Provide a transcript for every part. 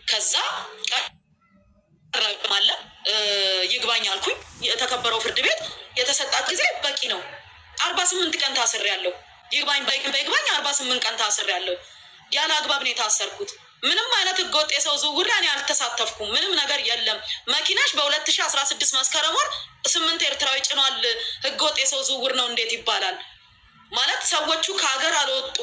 ከዛ ቀረማለ ይግባኝ አልኩኝ። የተከበረው ፍርድ ቤት የተሰጣት ጊዜ በቂ ነው። 48 ቀን ታስሬያለሁ። ይግባኝ በይግባኝ 48 ቀን ታስሬያለሁ። ያለ አግባብ ነው የታሰርኩት። ምንም አይነት ህገወጥ የሰው ዝውውር እኔ አልተሳተፍኩም። ምንም ነገር የለም። መኪናሽ በ2016 መስከረም ወር 8 ኤርትራዊ ጭኗል። ህገወጥ የሰው ዝውውር ነው እንዴት ይባላል? ማለት ሰዎቹ ከሀገር አልወጡ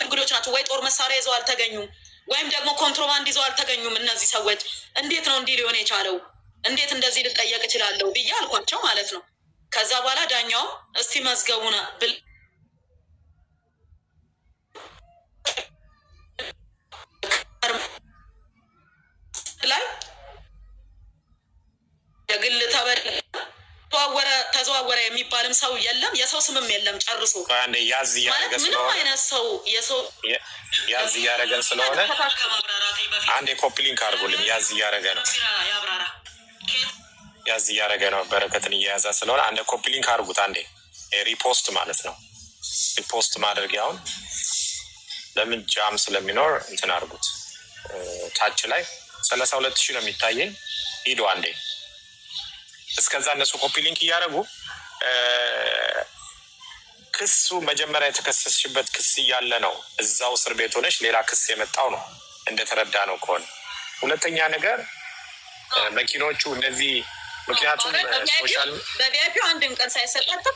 እንግዶች ናቸው። ወይ ጦር መሳሪያ ይዘው አልተገኙም፣ ወይም ደግሞ ኮንትሮባንድ ይዘው አልተገኙም። እነዚህ ሰዎች እንዴት ነው እንዲህ ሊሆን የቻለው? እንዴት እንደዚህ ልጠየቅ እችላለሁ ብዬ አልኳቸው ማለት ነው። ከዛ በኋላ ዳኛው እስቲ መዝገቡን ላይ የግል ተዘዋወረ የሚባልም ሰው የለም፣ የሰው ስምም የለም ጨርሶ። ምንም አይነት ሰው የሰው ያዝ እያደረገን ስለሆነ አንድ የኮፒ ሊንክ አድርጉልኝ። ያዝ እያደረገ ነው፣ ያዝ እያደረገ ነው። በረከትን እየያዛ ስለሆነ አንድ ኮፒ ሊንክ አድርጉት። አንዴ ሪፖስት ማለት ነው። ሪፖስት ማድረጊያውን ለምን ጃም ስለሚኖር እንትን አድርጉት። ታች ላይ 32,000 ነው የሚታየኝ። ሂዱ አንዴ። እስከዛ እነሱ ኮፒ ሊንክ እያደረጉ ክሱ መጀመሪያ የተከሰስሽበት ክስ እያለ ነው እዛው እስር ቤት ሆነሽ ሌላ ክስ የመጣው ነው እንደተረዳ ነው ከሆነ። ሁለተኛ ነገር መኪኖቹ እነዚህ ምክንያቱም ሶሻል በቪአይፒው አንድም ቀን ሳይሰጣቸው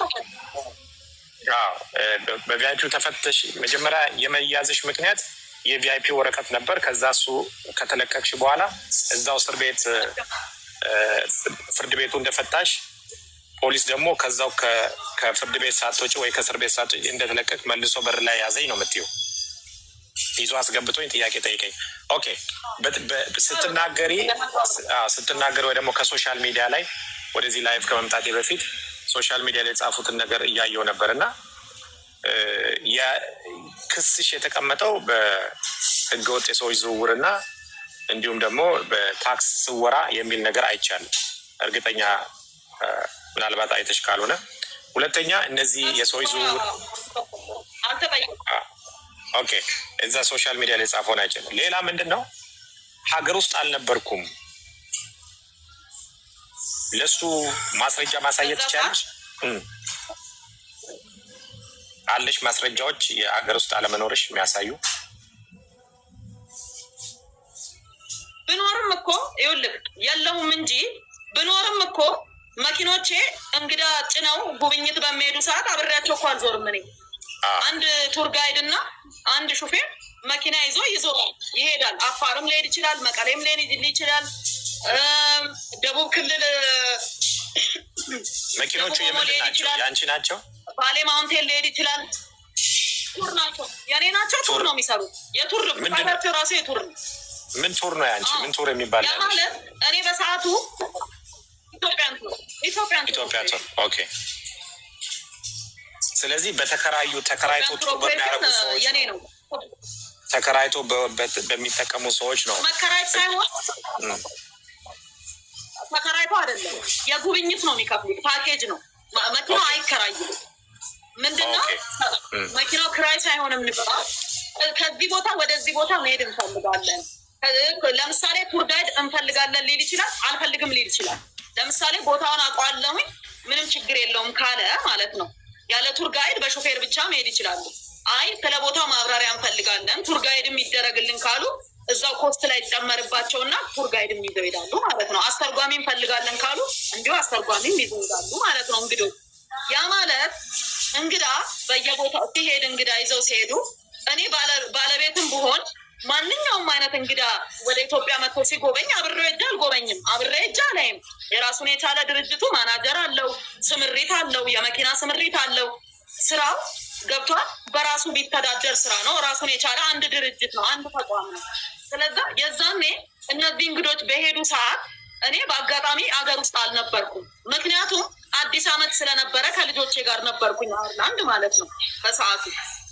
በቪአይፒው ተፈተሽ መጀመሪያ የመያዝሽ ምክንያት የቪአይፒ ወረቀት ነበር። ከዛ እሱ ከተለቀቅሽ በኋላ እዛው እስር ቤት ፍርድ ቤቱ እንደፈታሽ ፖሊስ ደግሞ ከዛው ከፍርድ ቤት ሳትወጪ ወይ ከእስር ቤት ሳትወጪ እንደተለቀቅ መልሶ በር ላይ ያዘኝ ነው የምትይው። ይዞ አስገብቶኝ ጥያቄ ጠይቀኝ። ኦኬ ስትናገሪ ወይ ደግሞ ከሶሻል ሚዲያ ላይ ወደዚህ ላይቭ ከመምጣቴ በፊት ሶሻል ሚዲያ ላይ የጻፉትን ነገር እያየው ነበር እና ክስሽ የተቀመጠው በህገወጥ የሰዎች ዝውውርና እንዲሁም ደግሞ በታክስ ስወራ የሚል ነገር አይቻልም። እርግጠኛ ምናልባት አይተሽ ካልሆነ። ሁለተኛ እነዚህ የሰዎች ዝውውር ኦኬ እዛ ሶሻል ሚዲያ ላይ ጻፈውን አይቻልም። ሌላ ምንድን ነው ሀገር ውስጥ አልነበርኩም፣ ለሱ ማስረጃ ማሳየት ትችላለሽ? አለሽ ማስረጃዎች የሀገር ውስጥ አለመኖርሽ የሚያሳዩ? ብኖርም እኮ ይኸውልህ የለውም እንጂ ብኖርም እኮ መኪኖቼ እንግዳ ጭነው ጉብኝት በሚሄዱ ሰዓት አብሬያቸው እኮ አልዞርም። እኔ አንድ ቱር ጋይድ እና አንድ ሹፌር መኪና ይዞ ይሄዳል። አፋርም ሊሄድ ይችላል፣ መቀሌም ሊሄድ ይችላል፣ ደቡብ ክልል መኪኖቹ የምንድን ናቸው? የአንቺ ናቸው? ባሌ ማውንቴን ሊሄድ ይችላል። ቱር ናቸው፣ የኔ ናቸው። ቱር ነው የሚሰሩት። የቱር ፋይዳቸው ራሱ የቱር ነው። ምን ቱር ነው ያንቺ? ምን ቱር የሚባል ያ ማለት እኔ በሰዓቱ ኢትዮጵያን ቱር። ኦኬ። ስለዚህ ተከራይቶ ቱር በሚያደርጉ ሰዎች የኔ ነው። ተከራይቶ በሚጠቀሙ ሰዎች ነው። መከራየት ሳይሆን ተከራይቶ አይደለም፣ የጉብኝት ነው የሚከፍሉት። ፓኬጅ ነው። መኪናው አይከራይም። ምንድነው መኪናው ክራይ ሳይሆን የሚባል ከዚህ ቦታ ወደዚህ ቦታ መሄድ እንፈልጋለን። ለምሳሌ ቱር ጋይድ እንፈልጋለን ሊል ይችላል፣ አልፈልግም ሊል ይችላል። ለምሳሌ ቦታውን አውቀዋለሁኝ ምንም ችግር የለውም ካለ ማለት ነው ያለ ቱር ጋይድ በሾፌር ብቻ መሄድ ይችላሉ። አይ ስለ ቦታው ማብራሪያ እንፈልጋለን ቱር ጋይድም ይደረግልን ካሉ እዛው ኮስት ላይ ይጨመርባቸውና ቱር ጋይድም ይዘው ይሄዳሉ ማለት ነው። አስተርጓሚ እንፈልጋለን ካሉ እንዲሁ አስተርጓሚም ይዘው ይሄዳሉ ማለት ነው። እንግዲህ ያ ማለት እንግዳ በየቦታው ሲሄድ እንግዳ ይዘው ሲሄዱ እኔ ባለቤትም ብሆን ማንኛውም አይነት እንግዳ ወደ ኢትዮጵያ መጥቶ ሲጎበኝ አብሬው ሄጄ አልጎበኝም፣ አብሬ ሄጄ አላይም። የራሱን የቻለ ድርጅቱ ማናጀር አለው፣ ስምሪት አለው፣ የመኪና ስምሪት አለው። ስራው ገብቷል። በራሱ ቢተዳደር ስራ ነው። ራሱን የቻለ አንድ ድርጅት ነው፣ አንድ ተቋም ነው። ስለዚህ የዛኔ እነዚህ እንግዶች በሄዱ ሰዓት እኔ በአጋጣሚ አገር ውስጥ አልነበርኩም። ምክንያቱም አዲስ ዓመት ስለነበረ ከልጆቼ ጋር ነበርኩኝ አየርላንድ ማለት ነው በሰዓቱ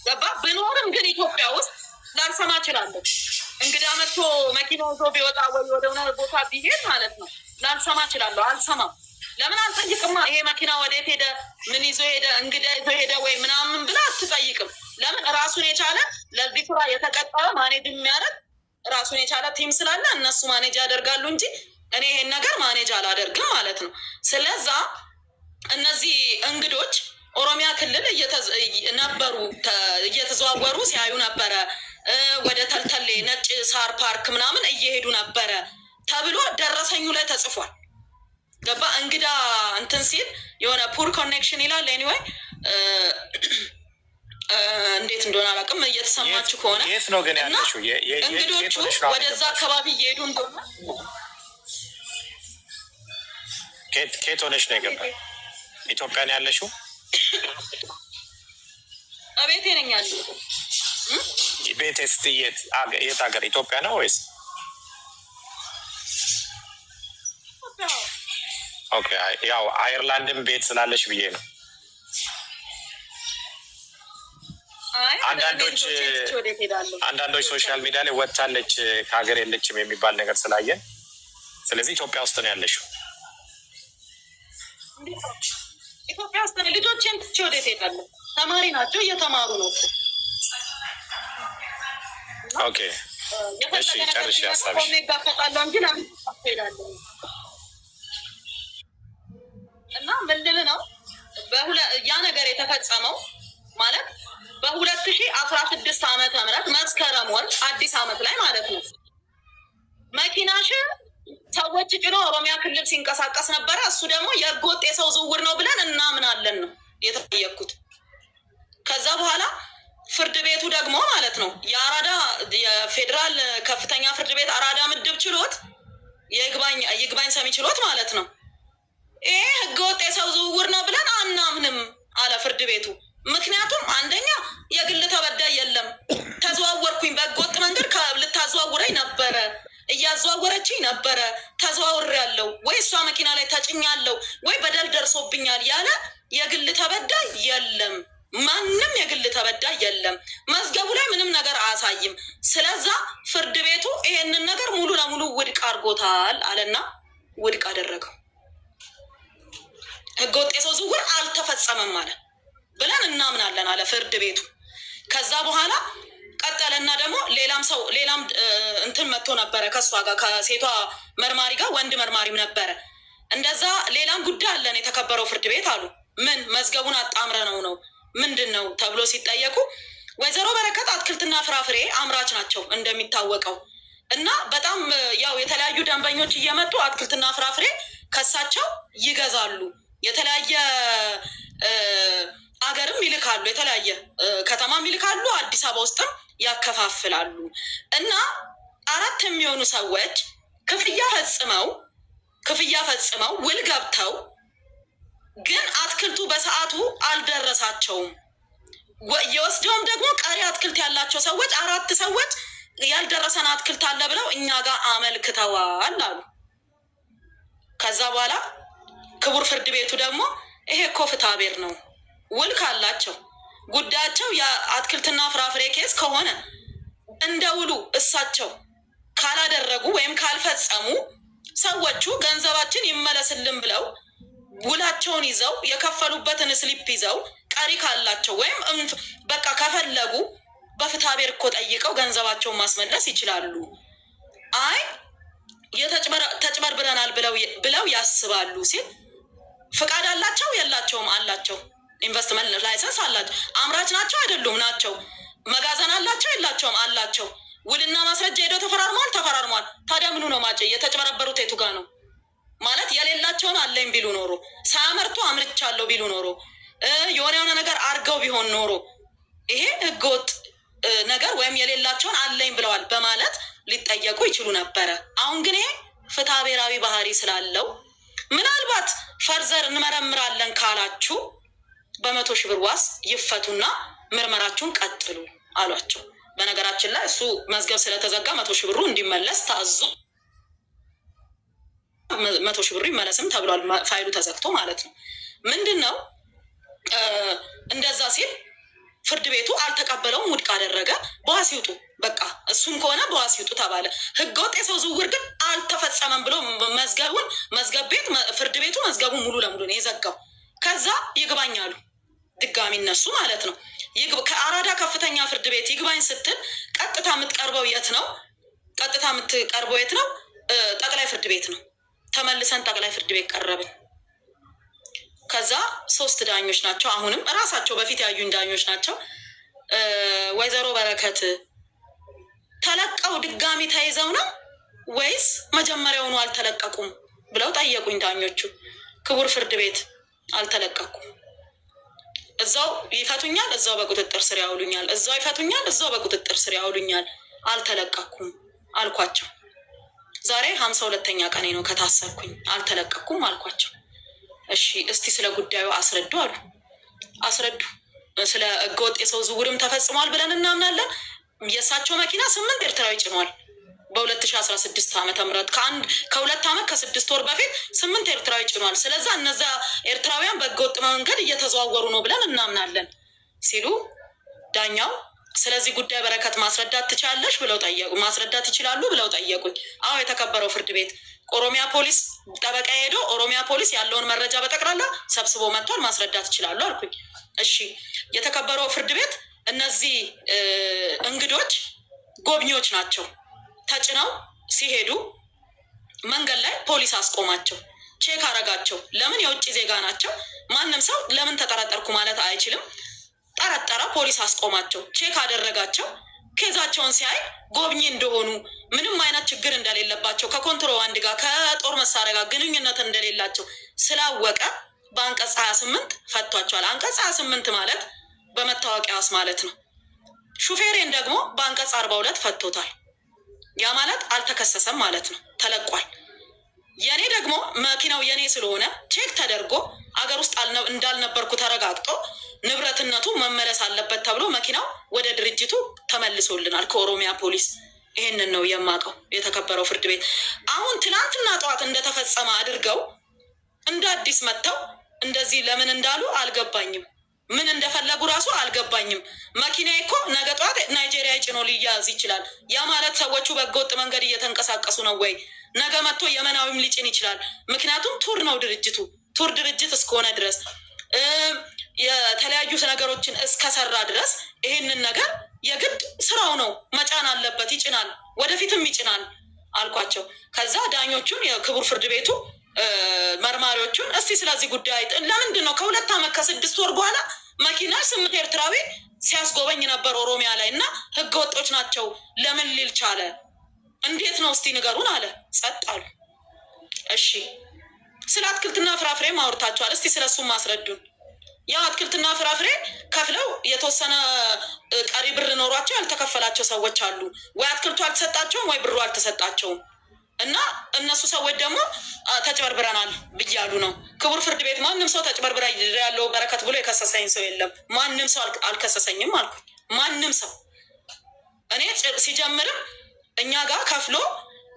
ገባ። ብኖርም ግን ኢትዮጵያ ውስጥ ላልሰማ እችላለሁ። እንግዳ መጥቶ መኪና ይዞ ቢወጣ ወይ ወደ ሆነ ቦታ ቢሄድ ማለት ነው ላልሰማ እችላለሁ። አልሰማም። ለምን አልጠይቅማ? ይሄ መኪና ወዴት ሄደ፣ ምን ይዞ ሄደ፣ እንግዳ ይዞ ሄደ ወይ ምናምን ብላ አትጠይቅም። ለምን ራሱን የቻለ ለዚህ ስራ የተቀጠረ ማኔጅ የሚያደርግ ራሱን የቻለ ቲም ስላለ እነሱ ማኔጅ ያደርጋሉ እንጂ እኔ ይሄን ነገር ማኔጅ አላደርግም ማለት ነው። ስለዛ እነዚህ እንግዶች ኦሮሚያ ክልል ነበሩ፣ እየተዘዋወሩ ሲያዩ ነበረ። ወደ ተልተሌ ነጭ ሳር ፓርክ ምናምን እየሄዱ ነበረ ተብሎ ደረሰኙ ላይ ተጽፏል። ገባ እንግዳ እንትን ሲል የሆነ ፑር ኮኔክሽን ይላል። ኤኒዌይ እንዴት እንደሆነ አላውቅም። እየተሰማችሁ ከሆነ እና እንግዶቹ ወደዛ አካባቢ እየሄዱ እንደሆነ ከየት ሆነሽ ነው የገባል? ኢትዮጵያ ነው ያለሽው? ቤቴ ነኝ ያለው። ቤቴ ስትይ የት ሀገር? ኢትዮጵያ ነው ወይስ? ኦኬ ያው አየርላንድም ቤት ስላለሽ ብዬ ነው። አንዳንዶች ሶሻል ሚዲያ ላይ ወጥታለች ከሀገር የለችም የሚባል ነገር ስላየን፣ ስለዚህ ኢትዮጵያ ውስጥ ነው ያለሽው? ኢትዮጵያ ውስጥ ነው። ልጆቼን ትቼ ወዴት እሄዳለሁ? ተማሪ ናቸው፣ እየተማሩ ነው። ኦኬ እሺ፣ ጨርሼ ሀሳብሽ እና ምንድን ነው ያ ነገር የተፈጸመው ማለት በ2016 ዓመተ ምህረት መስከረም ወር አዲስ ዓመት ላይ ማለት ነው። መኪናሽ ሰዎች ጭኖ ኦሮሚያ ክልል ሲንቀሳቀስ ነበረ። እሱ ደግሞ የህገወጥ የሰው ዝውውር ነው ብለን እናምናለን ነው የተጠየቅኩት። ከዛ በኋላ ፍርድ ቤቱ ደግሞ ማለት ነው የፌዴራል ከፍተኛ ፍርድ ቤት አራዳ ምድብ ችሎት ይግባኝ ሰሚ ችሎት ማለት ነው ይሄ ህገወጥ የሰው ዝውውር ነው ብለን አናምንም አለ ፍርድ ቤቱ። ምክንያቱም አንደኛ የግል ተበዳይ የለም፣ ተዘዋወርኩኝ በህገወጥ መንገድ ልታዘዋውረኝ ነበረ፣ እያዘዋወረችኝ ነበረ፣ ተዘዋውሬያለሁ ወይ እሷ መኪና ላይ ተጭኛለሁ ወይ በደል ደርሶብኛል ያለ የግል ተበዳይ የለም። ማንም የግል ተበዳይ የለም። መዝገቡ ላይ ምንም ነገር አያሳይም። ስለዛ ፍርድ ቤቱ ይሄንን ነገር ሙሉ ለሙሉ ውድቅ አድርጎታል አለና ውድቅ አደረገው። ህገወጥ የሰው ዝውውር አልተፈጸመም ማለት ብለን እናምናለን አለ ፍርድ ቤቱ። ከዛ በኋላ ቀጠለና ደግሞ ሌላም እንትን መጥቶ ነበረ ከሷ ጋር ከሴቷ መርማሪ ጋር ወንድ መርማሪም ነበረ። እንደዛ ሌላም ጉዳይ አለን የተከበረው ፍርድ ቤት አሉ። ምን መዝገቡን አጣምረ ነው ምንድን ነው ተብሎ ሲጠየቁ ወይዘሮ በረከት አትክልትና ፍራፍሬ አምራች ናቸው እንደሚታወቀው እና በጣም ያው የተለያዩ ደንበኞች እየመጡ አትክልትና ፍራፍሬ ከሳቸው ይገዛሉ። የተለያየ አገርም ይልካሉ፣ የተለያየ ከተማም ይልካሉ፣ አዲስ አበባ ውስጥም ያከፋፍላሉ። እና 4 የሚሆኑ ሰዎች ክፍያ ፈጽመው ውል ገብተው ግን አትክልቱ በሰዓቱ አልደረሳቸውም። የወስደውም ደግሞ ቀሪ አትክልት ያላቸው ሰዎች 4 ሰዎች ያልደረሰን አትክልት አለ ብለው እኛ ጋር አመልክተዋል አሉ። ከዛ በኋላ ክቡር ፍርድ ቤቱ ደግሞ ይሄ እኮ ፍትሐ ብሔር ነው፣ ውል ካላቸው ጉዳያቸው የአትክልትና ፍራፍሬ ኬስ ከሆነ እንደ ውሉ እሳቸው ካላደረጉ ወይም ካልፈጸሙ ሰዎቹ ገንዘባችን ይመለስልን ብለው ውላቸውን ይዘው የከፈሉበትን ስሊፕ ይዘው ቀሪ ካላቸው ወይም በቃ ከፈለጉ በፍትሐ ብሔር እኮ ጠይቀው ገንዘባቸውን ማስመለስ ይችላሉ። አይ ተጭበርብረናል ብለው ያስባሉ ሲል ፍቃድ አላቸው የላቸውም? አላቸው። ኢንቨስትመንት ላይሰንስ አላቸው። አምራች ናቸው አይደሉም? ናቸው። መጋዘን አላቸው የላቸውም? አላቸው። ውልና ማስረጃ ሄደው ተፈራርሟል። ታዲያ ምኑ ነው ማጨ? የተጭበረበሩት የቱ ጋር ነው? ማለት የሌላቸውን አለኝ ቢሉ ኖሮ፣ ሳያመርቱ አምርቻለሁ ቢሉ ኖሮ፣ የሆነ ነገር አርገው ቢሆን ኖሮ ይሄ ህገወጥ ነገር ወይም የሌላቸውን አለኝ ብለዋል በማለት ሊጠየቁ ይችሉ ነበረ። አሁን ግን ይሄ ፍትሐ ብሔራዊ ባህሪ ስላለው ምናልባት ፈርዘር እንመረምራለን ካላችሁ በ100 ሺህ ብር ዋስ ይፈቱና ምርመራችሁን ቀጥሉ አሏቸው። በነገራችን ላይ እሱ መዝገብ ስለተዘጋ 100 ሺህ ብሩ እንዲመለስ ታዞ 100 ሺህ ብሩ ይመለስም ተብሏል። ፋይሉ ተዘግቶ ማለት ነው። ምንድን ነው እንደዛ ሲል ፍርድ ቤቱ አልተቀበለውም፣ ውድቅ አደረገ። በዋስ ይውጡ በቃ እሱም ከሆነ በዋስ ይውጡ ተባለ። ህገወጥ የሰው ዝውውር ግን አልተፈጸመም ብሎ ፍርድ ቤቱ መዝገቡን ሙሉ ለሙሉ ነው የዘጋው። ከዛ ይግባኛሉ ድጋሚ እነሱ ማለት ነው። ከአራዳ ከፍተኛ ፍርድ ቤት ይግባኝ ስትል ቀጥታ የምትቀርበው የት ነው? ቀጥታ የምትቀርበው የት ነው? ጠቅላይ ፍርድ ቤት ነው። ተመልሰን ጠቅላይ ፍርድ ቤት ቀረብን። ከዛ 3 ዳኞች ናቸው። አሁንም እራሳቸው በፊት ያዩን ዳኞች ናቸው። ወይዘሮ በረከት ተለቀው ድጋሚ ተይዘው ነው ወይስ መጀመሪያውኑ አልተለቀቁም ብለው ጠየቁኝ ዳኞቹ። ክቡር ፍርድ ቤት አልተለቀቁም፣ እዛው ይፈቱኛል፣ እዛው በቁጥጥር ስር ያውሉኛል፣ እዛው ይፈቱኛል፣ እዛው በቁጥጥር ስር ያውሉኛል፣ አልተለቀኩም አልኳቸው። ዛሬ 52ኛ ቀኔ ነው ከታሰርኩኝ፣ አልተለቀኩም አልኳቸው። እሺ እስቲ ስለ ጉዳዩ አስረዱ አሉ። አስረዱ። ስለ ህገወጥ የሰው ዝውውርም ተፈጽሟል ብለን እናምናለን። የእሳቸው መኪና 8 ኤርትራዊ ጭኗል። በ2016 ዓመተ ምህረት ከ2 ዓመት ከ6 ወር በፊት 8 ኤርትራዊ ጭኗል። ስለዛ እነዛ ኤርትራውያን በህገወጥ መንገድ እየተዘዋወሩ ነው ብለን እናምናለን ሲሉ ዳኛው ስለዚህ ጉዳይ በረከት ማስረዳት ትችላለሽ ብለው ጠየቁ። ማስረዳት ይችላሉ ብለው ጠየቁኝ። አዎ የተከበረው ፍርድ ቤት ኦሮሚያ ፖሊስ ጠበቃ ሄዶ ኦሮሚያ ፖሊስ ያለውን መረጃ በጠቅላላ ሰብስቦ መጥቷል፣ ማስረዳት ይችላሉ አልኩኝ። እሺ የተከበረው ፍርድ ቤት እነዚህ እንግዶች ጎብኚዎች ናቸው። ተጭነው ሲሄዱ መንገድ ላይ ፖሊስ አስቆማቸው፣ ቼክ አረጋቸው። ለምን? የውጭ ዜጋ ናቸው። ማንም ሰው ለምን ተጠረጠርኩ ማለት አይችልም። ጠረጠረ፣ ፖሊስ አስቆማቸው፣ ቼክ አደረጋቸው። ኬዛቸውን ሲያይ ጎብኚ እንደሆኑ ምንም አይነት ችግር እንደሌለባቸው ከኮንትሮባንድ ጋር ከጦር መሳሪያ ጋር ግንኙነት እንደሌላቸው ስላወቀ በአንቀጽ 28 ፈቷቸዋል። አንቀጽ 28 ማለት በመታወቂያ ዋስ ማለት ነው። ሹፌሬን ደግሞ በአንቀጽ 42 ፈቶታል። ያ ማለት አልተከሰሰም ማለት ነው፣ ተለቋል። የኔ ደግሞ መኪናው የኔ ስለሆነ ቼክ ተደርጎ አገር ውስጥ እንዳልነበርኩ ተረጋግጦ ንብረትነቱ መመለስ አለበት ተብሎ መኪናው ወደ ድርጅቱ ተመልሶልናል ከኦሮሚያ ፖሊስ። ይሄንን ነው የማውቀው የተከበረው ፍርድ ቤት። አሁን ትናንትና ጠዋት እንደተፈጸመ አድርገው እንደ አዲስ መጥተው እንደዚህ ለምን እንዳሉ አልገባኝም። ምን እንደፈለጉ ራሱ አልገባኝም። መኪናዬ እኮ ነገ ጠዋት ናይጄሪያ ጭኖ ሊያዝ ይችላል። ያ ማለት ሰዎቹ በህገወጥ መንገድ እየተንቀሳቀሱ ነው ወይ? ነገ መጥቶ የመናዊም ሊጭን ይችላል። ምክንያቱም ቱር ነው ድርጅቱ። ቱር ድርጅት እስከሆነ ድረስ የተለያዩ ነገሮችን እስከሰራ ድረስ ይሄንን ነገር የግድ ስራው ነው፣ መጫን አለበት። ይጭናል፣ ወደፊትም ይጭናል አልኳቸው። ከዛ ዳኞቹን የክቡር ፍርድ ቤቱ መርማሪዎቹን እስቲ ስለዚህ ጉዳይ ለምንድን ነው ከ2 ዓመት ከ6 ወር በኋላ መኪና 8 ኤርትራዊ ሲያስጎበኝ ነበር ኦሮሚያ ላይ እና ህገወጦች ናቸው ለምን ሊል ቻለ? እንዴት ነው እስቲ ንገሩን አለ። ጸጥ አሉ። እሺ ስለ አትክልትና ፍራፍሬ ማውርታቸዋል፣ እስቲ ስለሱም ማስረዱን። ያ አትክልትና ፍራፍሬ ከፍለው የተወሰነ ቀሪ ብር ኖሯቸው ያልተከፈላቸው ሰዎች አሉ። ወይ አትክልቱ አልተሰጣቸውም ወይ ብሩ አልተሰጣቸውም። እና እነሱ ሰዎች ደግሞ ተጭበርብረናል ብያሉ ነው። ክቡር ፍርድ ቤት ማንም ሰው ተጭበርብራ ያለው በረከት ብሎ የከሰሰኝ ሰው የለም። ማንም ሰው አልከሰሰኝም አልኩኝ። ማንም ሰው እኔ ሲጀምርም እኛ ጋር ከፍሎ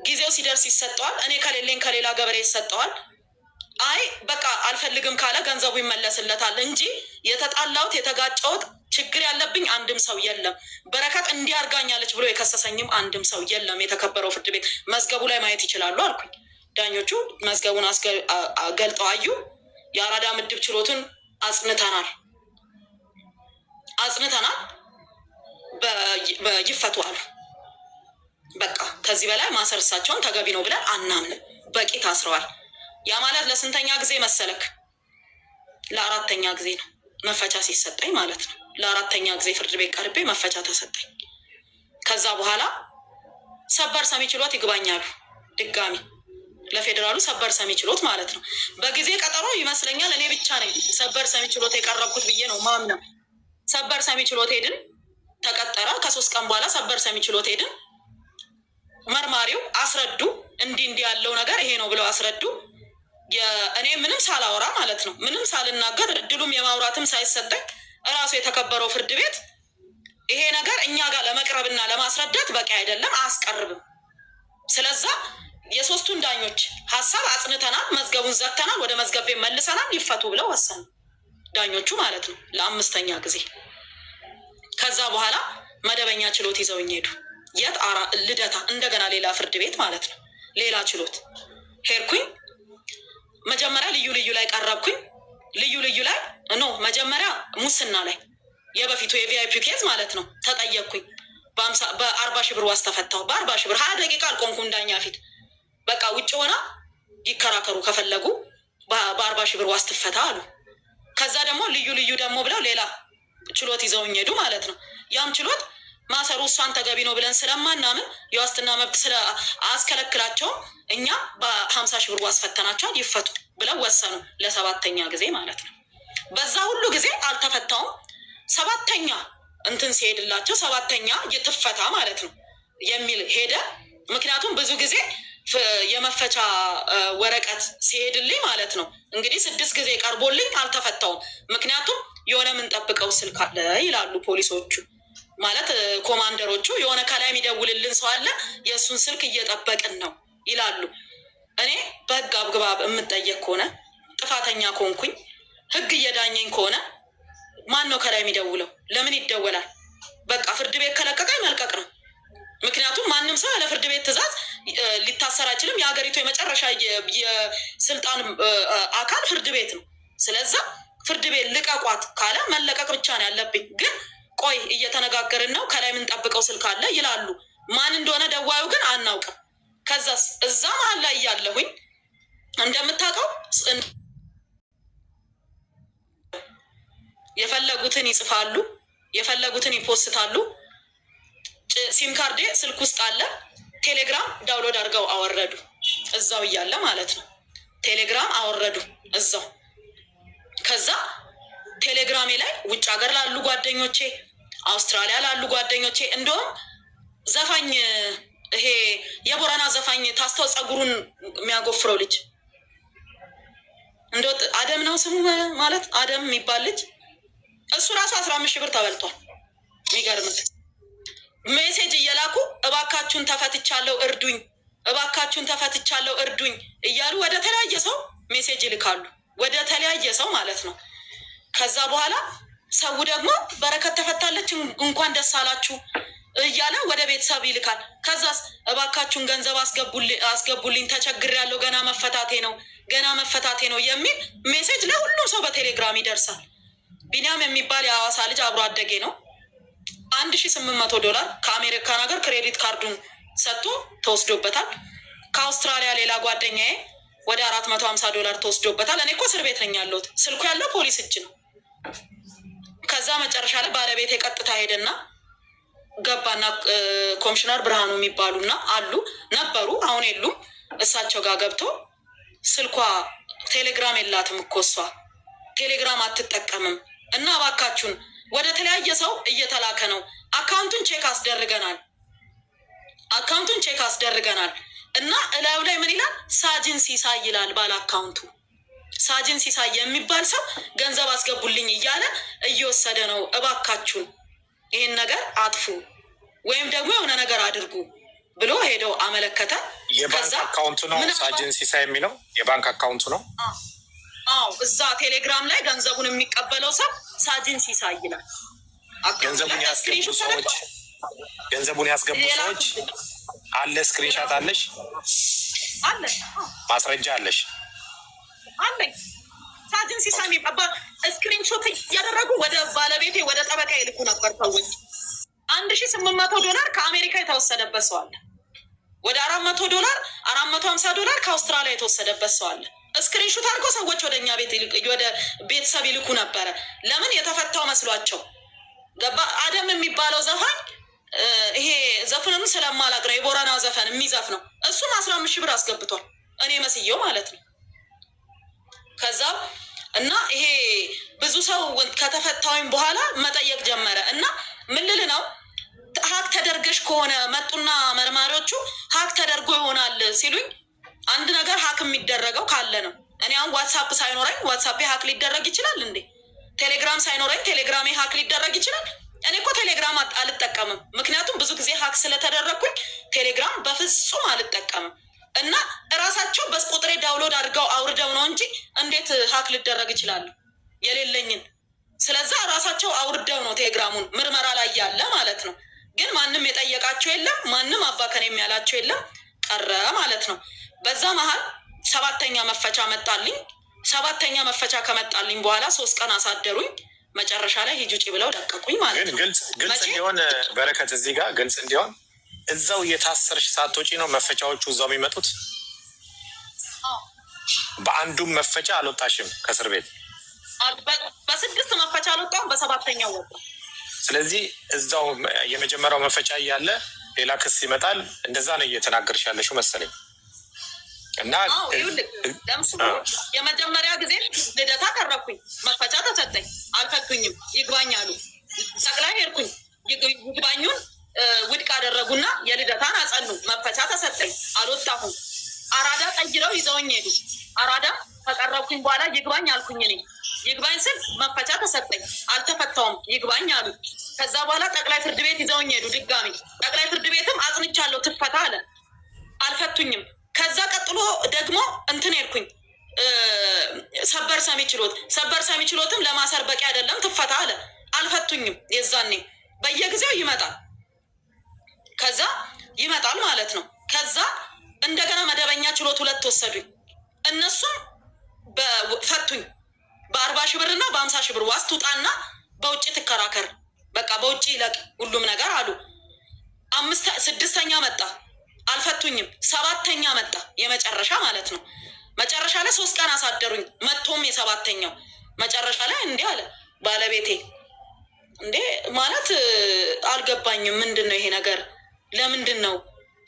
ጊዜው ሲደርስ ይሰጠዋል። እኔ ከሌለኝ ከሌላ ገበሬ ይሰጠዋል። አይ በቃ አልፈልግም ካለ ገንዘቡ ይመለስለታል እንጂ የተጣላሁት የተጋጨሁት ችግር ያለብኝ አንድም ሰው የለም። በረከት እንዲያርጋኛለች ብሎ የከሰሰኝም አንድም ሰው የለም። የተከበረው ፍርድ ቤት መዝገቡ ላይ ማየት ይችላሉ አልኩኝ። ዳኞቹ መዝገቡን ገልጠው አዩ። የአራዳ ምድብ ችሎቱን አጽንተናል ይፈቱ አሉ። በቃ ከዚህ በላይ ማሰር እሳቸውን ተገቢ ነው ብለን አናምንም። በቂ ታስረዋል። ያ ማለት ለስንተኛ ጊዜ መሰለክ? ለ4ኛ ጊዜ ነው መፈቻ ሲሰጠኝ ማለት ነው። ለ4ኛ ጊዜ ፍርድ ቤት ቀርቤ መፈቻ ተሰጠኝ። ከዛ በኋላ ሰበር ሰሚ ችሎት ይግባኛሉ። ድጋሚ ለፌዴራሉ ሰበር ሰሚ ችሎት ማለት ነው። በጊዜ ቀጠሮ ይመስለኛል እኔ ብቻ ነኝ ሰበር ሰሚ ችሎት የቀረብኩት ብዬ ነው ማምነው። ሰበር ሰሚ ችሎት ሄድን፣ ተቀጠረ። ከ3 ቀን በኋላ ሰበር ሰሚ ችሎት ሄድን። መርማሪው አስረዱ። እንዲህ ያለው ነገር ይሄ ነው ብለው አስረዱ። እኔ ምንም ሳላወራ ማለት ነው፣ ምንም ሳልናገር እድሉም የማውራትም ሳይሰጠኝ እራሱ የተከበረው ፍርድ ቤት ይሄ ነገር እኛ ጋር ለመቅረብና ለማስረዳት በቂ አይደለም፣ አያስቀርብም። ስለዛ የ3ቱን ዳኞች ሀሳብ አጽንተናል፣ መዝገቡን ዘግተናል፣ ወደ መዝገቤ መልሰናል፣ ይፈቱ ብለው ወሰኑ ዳኞቹ ማለት ነው ለ5ኛ ጊዜ። ከዛ በኋላ መደበኛ ችሎት ይዘውኝ ሄዱ። የት? ልደታ፣ እንደገና ሌላ ፍርድ ቤት ማለት ነው፣ ሌላ ችሎት ሄድኩኝ። መጀመሪያ ልዩ ላይ ቀረብኩኝ። ልዩ ላይ መጀመሪያ የበፊቱ የቪአይፒ ኬዝ ማለት ነው። ተጠየቅኩኝ። በ40 ሺህ ብር ዋስ ተፈታሁ። በ40 ሺህ ብር 20 ደቂቃ አልቆምኩም ዳኛ ፊት። በቃ ውጭ ሆና ይከራከሩ ከፈለጉ በ40 ሺህ ብር ዋስ ትፈታ አሉ። ከዛ ደግሞ ልዩ ደግሞ ብለው ሌላ ችሎት ይዘውኝ ሄዱ ማለት ነው። ያም ችሎት ማሰሩ እሷን ተገቢ ነው ብለን ስለማናምን የዋስትና መብት ስለ አስከለክላቸውም እኛ በ50 ሺህ ብር ዋስ ፈተናቸዋል ይፈቱ ብለው ወሰኑ። ለ7ኛ ጊዜ ማለት ነው። በዛ ሁሉ ጊዜ አልተፈታውም። 7ኛ እንትን ሲሄድላቸው 7ኛ ይትፈታ ማለት ነው የሚል ሄደ። ምክንያቱም ብዙ ጊዜ የመፈቻ ወረቀት ሲሄድልኝ ማለት ነው እንግዲህ 6 ጊዜ ቀርቦልኝ አልተፈታውም። ምክንያቱም የሆነ የምንጠብቀው ስልክ አለ ይላሉ ፖሊሶቹ፣ ማለት ኮማንደሮቹ። የሆነ ከላይ የሚደውልልን ሰው አለ፣ የእሱን ስልክ እየጠበቅን ነው ይላሉ። እኔ በህግ አግባብ የምጠየቅ ከሆነ ጥፋተኛ ከሆንኩኝ ህግ እየዳኘኝ ከሆነ ማን ነው ከላይ የሚደውለው? ለምን ይደወላል? በቃ ፍርድ ቤት ከለቀቀኝ መልቀቅ ነው። ምክንያቱም ማንም ሰው ያለ ፍርድ ቤት ትዕዛዝ ሊታሰር አይችልም። የሀገሪቱ የመጨረሻ የስልጣን አካል ፍርድ ቤት ነው። ስለዛ ፍርድ ቤት ልቀቋት ካለ መለቀቅ ብቻ ነው ያለብኝ። ግን ቆይ እየተነጋገርን ነው፣ ከላይ የምንጠብቀው ስልክ አለ ይላሉ። ማን እንደሆነ ደዋዩ ግን አናውቅም። ከዛስ እዛ መሀል ላይ እያለሁኝ እንደምታውቀው የፈለጉትን ይጽፋሉ፣ የፈለጉትን ይፖስታሉ። ሲም ካርዴ ስልክ ውስጥ አለ። ቴሌግራም ዳውንሎድ አድርገው አወረዱ፣ እዛው እያለ ማለት ነው። ቴሌግራም አወረዱ እዛው። ከዛ ቴሌግራሜ ላይ ውጭ ሀገር ላሉ ጓደኞቼ፣ አውስትራሊያ ላሉ ጓደኞቼ፣ እንደውም ዘፋኝ ይሄ የቦረና ዘፋኝ ታስተው ጸጉሩን የሚያጎፍረው ልጅ እንደው አደም ነው ስሙ ማለት አደም የሚባል ልጅ፣ እሱ ራሱ 15 ሺህ ብር ተበልቷል። የሚገርምት ሜሴጅ እየላኩ እባካችሁን ተፈትቻለሁ እርዱኝ፣ እባካችሁን ተፈትቻለሁ እርዱኝ እያሉ ወደ ተለያየ ሰው ሜሴጅ ይልካሉ፣ ወደ ተለያየ ሰው ማለት ነው። ከዛ በኋላ ሰው ደግሞ በረከት ተፈታለች እንኳን ደስ አላችሁ እያለ ወደ ቤተሰብ ይልካል። ከዛስ እባካችሁን ገንዘብ አስገቡልኝ ተቸግሬያለሁ፣ ገና መፈታቴ ነው የሚል ሜሴጅ ለሁሉም ሰው በቴሌግራም ይደርሳል። ቢኒያም የሚባል የሐዋሳ ልጅ አብሮ አደጌ ነው። $1800 ከአሜሪካን ሀገር ክሬዲት ካርዱን ሰጥቶ ተወስዶበታል። ከአውስትራሊያ ሌላ ጓደኛዬ ወደ $450 ተወስዶበታል። እኔ እኮ እስር ቤት ነኝ ያለሁት። ስልኩ ያለው ፖሊስ እጅ ነው። ከዛ መጨረሻ ላይ ባለቤት ቀጥታ ሄደና ገባና ኮሚሽነር ብርሃኑ የሚባሉና አሉ ነበሩ፣ አሁን የሉም። እሳቸው ጋር ገብቶ ስልኳ ቴሌግራም የላትም እኮ እሷ ቴሌግራም አትጠቀምም እና እባካችሁን ወደ ተለያየ ሰው እየተላከ ነው፣ አካውንቱን ቼክ አስደርገናል እና እላዩ ላይ ምን ይላል? ሳጅን ሲሳይ ይላል ባለ አካውንቱ። ሳጅን ሲሳይ የሚባል ሰው ገንዘብ አስገቡልኝ እያለ እየወሰደ ነው፣ እባካችሁን ይህን ነገር አጥፉ ወይም ደግሞ የሆነ ነገር አድርጉ ብሎ ሄደው አመለከተ። የባንክ አካውንቱ ነው ሳጅን ሲሳይ የሚለው የባንክ አካውንቱ ነው። አዎ እዛ ቴሌግራም ላይ ገንዘቡን የሚቀበለው ሰው ሳጅን ሲሳይ ይላል። ገንዘቡን ያስገቡ ሰዎች አለ። ስክሪንሻት አለሽ? አለ። ማስረጃ አለሽ? አለኝ። ሳጅን ሲሳይ የሚባል ስክሪንሾት እያደረጉ ወደ ባለቤቴ ወደ ጠበቃ ይልኩ ነበር ሰዎች። $1800 ከአሜሪካ የተወሰደበት ሰው አለ። ወደ $400 $450 ከአውስትራሊያ የተወሰደበት ሰው አለ። ስክሪንሾት አድርጎ ሰዎች ወደ እኛ ወደ ቤተሰብ ይልኩ ነበረ። ለምን? የተፈታው መስሏቸው። ገባ? አደም የሚባለው ዘፋኝ ይሄ ዘፈኑን ስለማላቅ ነው፣ የቦረና ዘፈን የሚዘፍነው እሱም 15 ሺህ ብር አስገብቷል። እኔ መስየው ማለት ነው። ከዛ እና ይሄ ብዙ ሰው ከተፈታውኝ በኋላ መጠየቅ ጀመረ እና ምን ልል ነው ሀክ ተደርገሽ ከሆነ መጡና መርማሪዎቹ ሀክ ተደርጎ ይሆናል ሲሉኝ፣ አንድ ነገር ሀክ የሚደረገው ካለ ነው። እኔ አሁን ዋትሳፕ ሳይኖረኝ ዋትሳፕ ሀክ ሊደረግ ይችላል እንዴ? ቴሌግራም ሳይኖረኝ ቴሌግራሜ ሀክ ሊደረግ ይችላል? እኔ እኮ ቴሌግራም አልጠቀምም። ምክንያቱም ብዙ ጊዜ ሀክ ስለተደረግኩኝ ቴሌግራም በፍጹም አልጠቀምም። እና እራሳቸው በቁጥሬ ዳውንሎድ አድርገው አውርደው ነው እንጂ እንዴት ሀክ ልደረግ ይችላሉ የሌለኝን? ስለዛ እራሳቸው አውርደው ነው ቴሌግራሙን ምርመራ ላይ ያለ ማለት ነው። ግን ማንም የጠየቃቸው የለም፣ ማንም አባከን የሚያላቸው የለም፣ ቀረ ማለት ነው። በዛ መሀል 7ኛ መፈቻ መጣልኝ። 7ኛ መፈቻ ከመጣልኝ በኋላ 3 ቀን አሳደሩኝ። መጨረሻ ላይ ሂጂ ውጪ ብለው ለቀቁኝ ማለት ነው። ግልጽ እንዲሆን በረከት እዚህ ጋር ግልጽ እንዲሆን እዛው የታሰርሽ ሳትወጪ ነው መፈቻዎቹ እዛው የሚመጡት? በአንዱም መፈቻ አልወጣሽም ከእስር ቤት? በ6 መፈቻ አልወጣሁም፣ በ7ኛው ወጣ። ስለዚህ እዛው የመጀመሪያው መፈቻ እያለ ሌላ ክስ ይመጣል። እንደዛ ነው እየተናገርሽ ያለሽው መሰለኝ። እና ለምሳሌ የመጀመሪያ ጊዜ ልደታ ቀረብኩኝ፣ መፈቻ ተሰጠኝ፣ አልፈቱኝም፣ ይግባኝ አሉ። ጠቅላይ ሄድኩኝ፣ ይግባኙን ውድቅ አደረጉና የልደታን አጸኑ። መፈቻ ተሰጠኝ፣ አልወጣሁም። አራዳ ቀይረው ይዘውኝ ሄዱ። አራዳ ከቀረብኩኝ በኋላ ይግባኝ አልኩኝ። እኔ ይግባኝ ስል መፈቻ ተሰጠኝ፣ አልተፈታውም፣ ይግባኝ አሉ። ከዛ በኋላ ጠቅላይ ፍርድ ቤት ይዘውኝ ሄዱ ድጋሚ። ጠቅላይ ፍርድ ቤትም አጽንቻለሁ ትፈታ አለ፣ አልፈቱኝም። ከዛ ቀጥሎ ደግሞ እንትን ሄድኩኝ ሰበር ሰሚ ችሎት። ሰበር ሰሚ ችሎትም ለማሰር በቂ አይደለም ትፈታ አለ፣ አልፈቱኝም። የዛኔ በየጊዜው ይመጣል፣ ከዛ ይመጣል ማለት ነው። ከዛ እንደገና መደበኛ ችሎት 2 ወሰዱኝ። እነሱም ፈቱኝ። በ40 ሺህ ብር እና በ50 ሺህ ብር ዋስ ትውጣና በውጭ ትከራከር፣ በቃ በውጭ ይለቅ ሁሉም ነገር አሉ። 6ኛ መጣ፣ አልፈቱኝም። 7ኛ መጣ፣ የመጨረሻ ማለት ነው። መጨረሻ ላይ 3 ቀን አሳደሩኝ። መጥቶም የ7ኛው መጨረሻ ላይ እንዲህ አለ ባለቤቴ፣ እንዴ ማለት አልገባኝም፣ ምንድን ነው ይሄ ነገር? ለምንድን ነው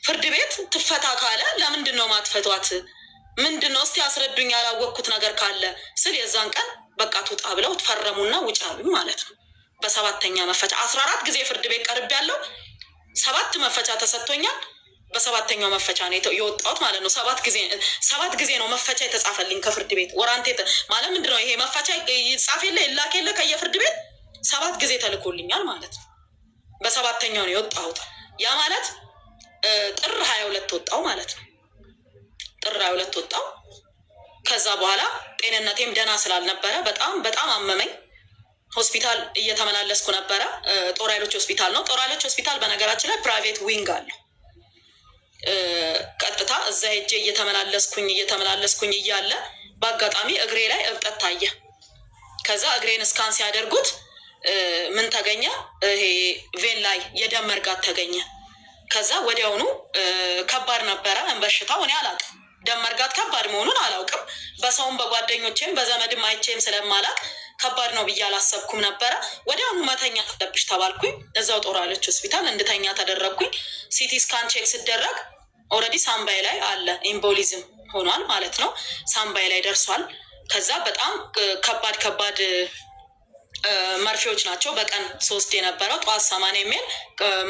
ፍርድ ቤት ትፈታ ካለ ለምንድን ነው ማትፈቷት? ምንድን ነው እስቲ አስረዱኝ፣ ያላወቅኩት ነገር ካለ ስል የዛን ቀን በቃ ትውጣ ብለው ትፈረሙና ውጭ አሉኝ ማለት ነው። በ7ኛ መፈቻ 14 ጊዜ ፍርድ ቤት ቀርብ ያለው 7 መፈቻ ተሰጥቶኛል። በ7ኛው መፈቻ ነው የወጣሁት ማለት ነው። 7 ጊዜ ነው መፈቻ የተጻፈልኝ ከፍርድ ቤት። ወራንቴ ማለት ምንድን ነው ይሄ? መፈቻ ይጻፍ የለ ይላክ የለ ከየፍርድ ቤት 7 ጊዜ ተልኮልኛል ማለት ነው። በ7ኛው ነው የወጣሁት። ያ ማለት ጥር 22 ወጣው ማለት ነው። ጥር 22 ወጣው። ከዛ በኋላ ጤንነቴም ደህና ስላልነበረ በጣም አመመኝ። ሆስፒታል እየተመላለስኩ ነበረ። ጦር ኃይሎች ሆስፒታል ነው። ጦር ኃይሎች ሆስፒታል በነገራችን ላይ ፕራይቬት ዊንግ አለው። ቀጥታ እዛ ሄጄ እየተመላለስኩኝ እያለ በአጋጣሚ እግሬ ላይ እብጠት ታየ። ከዛ እግሬን እስካን ሲያደርጉት ምን ተገኘ? ይሄ ቬን ላይ የደም መርጋት ተገኘ። ከዛ ወዲያውኑ ከባድ ነበረ በሽታው። እኔ አላውቅም፣ ደም መርጋት ከባድ መሆኑን አላውቅም። በሰውም በጓደኞቼም በዘመድም አይቼም ስለማላውቅ ከባድ ነው ብዬ አላሰብኩም ነበረ። ወዲያውኑ መተኛ አለብሽ ተባልኩኝ። እዛው ጦር ኃይሎች ሆስፒታል እንድተኛ ተደረግኩኝ። ሲቲ ስካን ቼክ ስደረግ ኦልሬዲ ሳምባይ ላይ አለ፣ ኢምቦሊዝም ሆኗል ማለት ነው። ሳምባይ ላይ ደርሷል። ከዛ በጣም ከባድ መርፌዎች ናቸው። በቀን 3 የነበረው ጠዋት 80 የሚል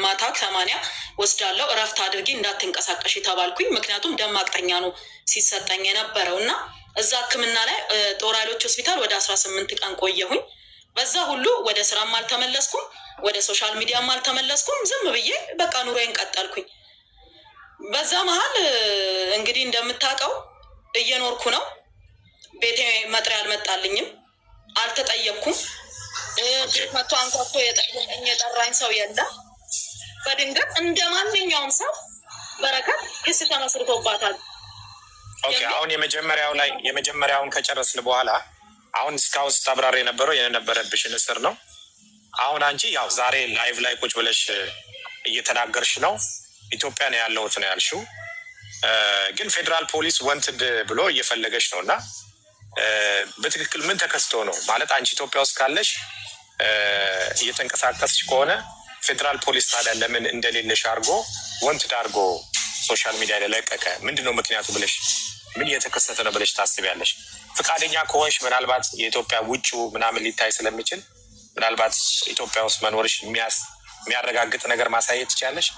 ማታ 80 ወስዳለው። እረፍት አድርጊ እንዳትንቀሳቀሽ ተባልኩኝ። ምክንያቱም ደም ማቅጠኛ ነው ሲሰጠኝ የነበረው እና እዛ ሕክምና ላይ ጦር ኃይሎች ሆስፒታል ወደ 18 ቀን ቆየሁኝ። በዛ ሁሉ ወደ ስራም አልተመለስኩም፣ ወደ ሶሻል ሚዲያም አልተመለስኩም። ዝም ብዬ በቃ ኑሮዬን ቀጠልኩኝ። በዛ መሀል እንግዲህ እንደምታውቀው እየኖርኩ ነው። ቤቴ መጥሪያ አልመጣልኝም፣ አልተጠየቅኩም። መቶ አንኳቶ የጠራኝ ሰው የለም። በድንገት እንደ ማንኛውም ሰው በረከት ክስ ተመስርቶባታል። ኦኬ፣ አሁን የመጀመሪያውን ከጨረስን በኋላ አሁን እስካሁን ስታብራሪ የነበረብሽን እስር ነው። አሁን አንቺ ያው ዛሬ ላይቭ ላይ ቁጭ ብለሽ እየተናገርሽ ነው። ኢትዮጵያ ነው ያለሁት ነው ያልሽው። ግን ፌዴራል ፖሊስ ወንትድ ብሎ እየፈለገች ነው እና በትክክል ምን ተከስቶ ነው ማለት? አንቺ ኢትዮጵያ ውስጥ ካለሽ እየተንቀሳቀስሽ ከሆነ ፌዴራል ፖሊስ ታዲያ ለምን እንደሌለሽ አድርጎ ወንትድ አድርጎ ሶሻል ሚዲያ ላይ ለቀቀ? ምንድነው ምክንያቱ ብለሽ ምን እየተከሰተ ነው ብለሽ ታስቢያለሽ? ፈቃደኛ ከሆንሽ ምናልባት የኢትዮጵያ ውጭው ምናምን ሊታይ ስለሚችል ምናልባት ኢትዮጵያ ውስጥ መኖርሽ የሚያረጋግጥ ነገር ማሳየት ትችላለሽ።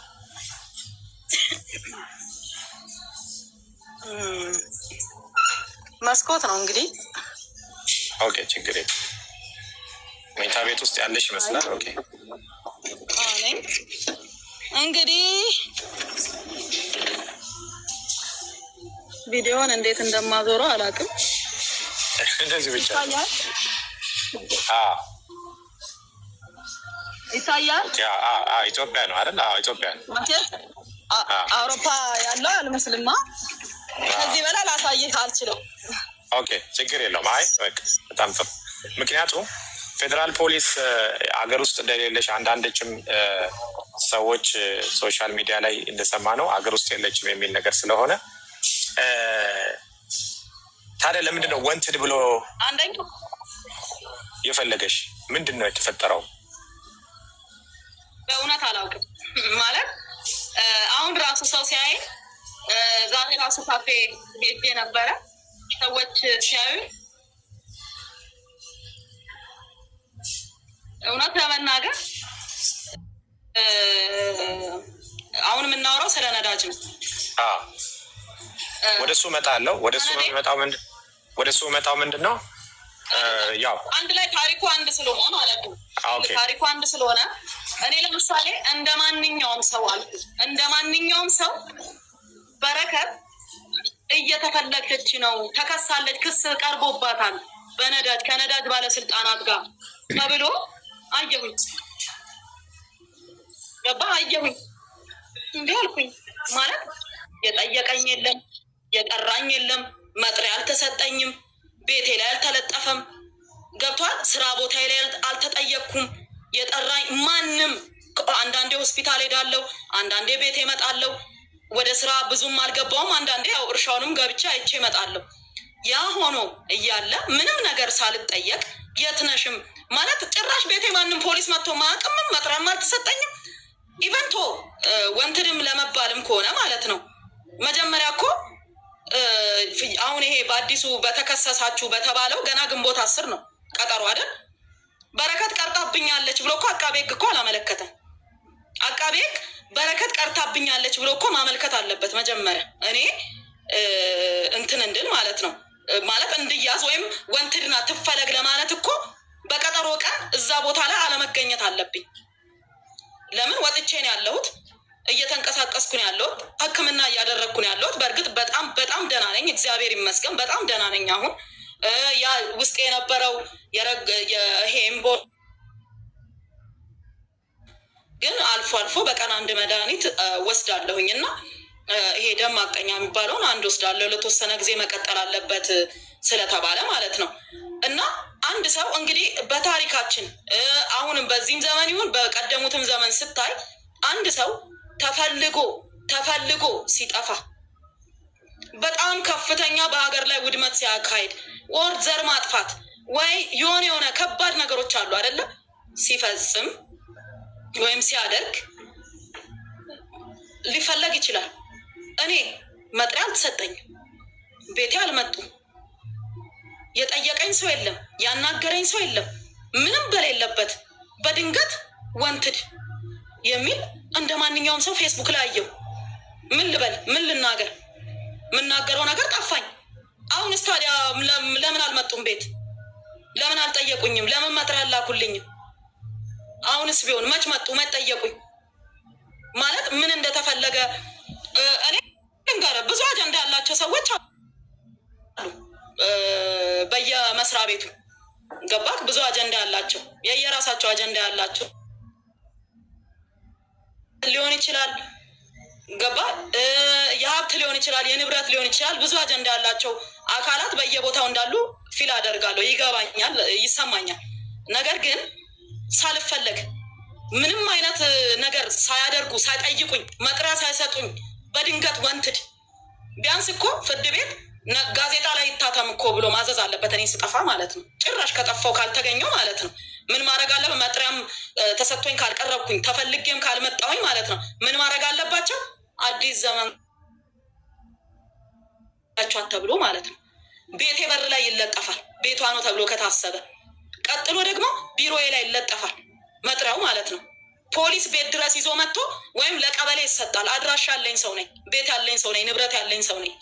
መስኮት ነው እንግዲህ። ኦኬ፣ ችግር የለም። መኝታ ቤት ውስጥ ያለሽ ይመስላል። ኦኬ፣ እንግዲህ ቪዲዮውን እንዴት እንደማዞረው አላውቅም። እንደዚህ ብቻ ይታያል። ኢትዮጵያ ነው አይደል? ኢትዮጵያ ነው። አውሮፓ ያለው አልመስልማ። ከዚህ በላይ ላሳይህ አልችልም። ኦኬ፣ ችግር የለውም። አይ በቃ በጣም ጥሩ። ምክንያቱም ፌዴራል ፖሊስ አገር ውስጥ እንደሌለሽ አንዳንዶችም ሰዎች ሶሻል ሚዲያ ላይ እንደሰማ ነው አገር ውስጥ የለችም የሚል ነገር ስለሆነ ታዲያ ለምንድን ነው ወንትድ ብሎ የፈለገሽ? ምንድን ነው የተፈጠረው? በእውነት አላውቅም። ማለት አሁን ራሱ ሰው ሲያይ ዛሬ ራሱ ካፌ ሄጄ ነበረ። ሰዎች ሲያዩ እውነት ለመናገር አሁን የምናወራው ስለ ነዳጅ ነው። ወደሱ እመጣለሁ። ወደሱ መጣው ምንድን ነው ያው አንድ ላይ ታሪኩ አንድ ስለሆነ ማለት ነው። ታሪኩ አንድ ስለሆነ እኔ ለምሳሌ እንደ ማንኛውም ሰው አልኩ፣ እንደ ማንኛውም ሰው በረከት እየተፈለገች ነው፣ ተከሳለች፣ ክስ ቀርቦባታል በነዳጅ ከነዳጅ ባለስልጣናት ጋር ተብሎ አየሁኝ። ገባ አየሁኝ። እንዲህ አልኩኝ ማለት የጠየቀኝ የለም፣ የጠራኝ የለም፣ መጥሪያ አልተሰጠኝም፣ ቤቴ ላይ አልተለጠፈም። ገብቷል። ስራ ቦታ ላይ አልተጠየቅኩም። የጠራኝ ማንም አንዳንዴ ሆስፒታል ሄዳለሁ፣ አንዳንዴ ቤቴ እመጣለሁ። ወደ ስራ ብዙም አልገባውም። አንዳንዴ ያው እርሻውንም ገብቼ አይቼ እመጣለሁ። ያ ሆኖ እያለ ምንም ነገር ሳልጠየቅ የት ነሽም ማለት ጭራሽ ቤቴ ማንም ፖሊስ መጥቶ ማቅምም መጥሪያም አልተሰጠኝም። ኢቨንቶ ወንትድም ለመባልም ከሆነ ማለት ነው መጀመሪያ እኮ አሁን ይሄ በአዲሱ በተከሰሳችሁ በተባለው ገና ግንቦት 10 ነው ቀጠሮ አይደል? በረከት ቀርታብኛለች ብሎ እኮ አቃቤ ሕግ እኮ አላመለከተም። አቃቤ ሕግ በረከት ቀርታብኛለች ብሎ እኮ ማመልከት አለበት መጀመሪያ። እኔ እንትን እንድል ማለት ነው ማለት እንድያዝ ወይም ወንትድና ትፈለግ ለማለት እኮ በቀጠሮ ቀን እዛ ቦታ ላይ አለመገኘት አለብኝ። ለምን ወጥቼ ነው ያለሁት፣ እየተንቀሳቀስኩ ነው ያለሁት፣ ሕክምና እያደረግኩ ነው ያለሁት። በእርግጥ በጣም ደህና ነኝ፣ እግዚአብሔር ይመስገን፣ በጣም ደህና ነኝ። አሁን ያ ውስጥ የነበረው የሄምቦ ግን አልፎ አልፎ በቀን አንድ መድኃኒት ወስዳለሁኝ እና ይሄ ደም ማቀኛ የሚባለውን አንድ ወስዳለሁ። ለተወሰነ ጊዜ መቀጠል አለበት ስለተባለ ማለት ነው። እና አንድ ሰው እንግዲህ በታሪካችን አሁንም በዚህም ዘመን ይሁን በቀደሙትም ዘመን ስታይ አንድ ሰው ተፈልጎ ሲጠፋ በጣም ከፍተኛ በሀገር ላይ ውድመት ሲያካሂድ ወር ዘር ማጥፋት ወይ የሆነ ከባድ ነገሮች አሉ አይደለ? ሲፈጽም ወይም ሲያደርግ ሊፈለግ ይችላል። እኔ መጥሪያ አልተሰጠኝም፣ ቤቴ አልመጡም፣ የጠየቀኝ ሰው የለም፣ ያናገረኝ ሰው የለም። ምንም በሌለበት በድንገት ወንትድ የሚል እንደ ማንኛውም ሰው ፌስቡክ ላይ አየው። ምን ልበል? ምን ልናገር? የምናገረው ነገር ጠፋኝ። አሁንስ ታዲያ ለምን አልመጡም? ቤት ለምን አልጠየቁኝም? ለምን መጥሪያ አላኩልኝም? አሁንስ ቢሆን መች መጡ? መች ጠየቁኝ? ማለት ምን እንደተፈለገ እኔ ጋር ብዙ አጀንዳ ያላቸው ሰዎች አሉ በየመስሪያ ቤቱ ገባት። ብዙ አጀንዳ ያላቸው የየራሳቸው አጀንዳ ያላቸው ሊሆን ይችላል። ገባ የሀብት ሊሆን ይችላል፣ የንብረት ሊሆን ይችላል። ብዙ አጀንዳ ያላቸው አካላት በየቦታው እንዳሉ ፊል አደርጋለሁ፣ ይገባኛል፣ ይሰማኛል። ነገር ግን ሳልፈለግ ምንም አይነት ነገር ሳያደርጉ ሳይጠይቁኝ መጥሪያ ሳይሰጡኝ በድንገት ወንትድ ቢያንስ እኮ ፍርድ ቤት ጋዜጣ ላይ ይታተም እኮ ብሎ ማዘዝ አለበት። እኔ ስጠፋ ማለት ነው ጭራሽ ከጠፋው ካልተገኘው ማለት ነው ምን ማድረግ አለበት? መጥሪያም ተሰጥቶኝ ካልቀረብኩኝ ተፈልጌም ካልመጣሁኝ ማለት ነው ምን ማድረግ አለባቸው? አዲስ ዘመን ተብሎ ማለት ነው ቤቴ በር ላይ ይለጠፋል፣ ቤቷ ነው ተብሎ ከታሰበ። ቀጥሎ ደግሞ ቢሮዬ ላይ ይለጠፋል መጥሪያው ማለት ነው። ፖሊስ ቤት ድረስ ይዞ መጥቶ ወይም ለቀበሌ ይሰጣል። አድራሻ ያለኝ ሰው ነኝ፣ ቤት ያለኝ ሰው ነኝ፣ ንብረት ያለኝ ሰው ነኝ።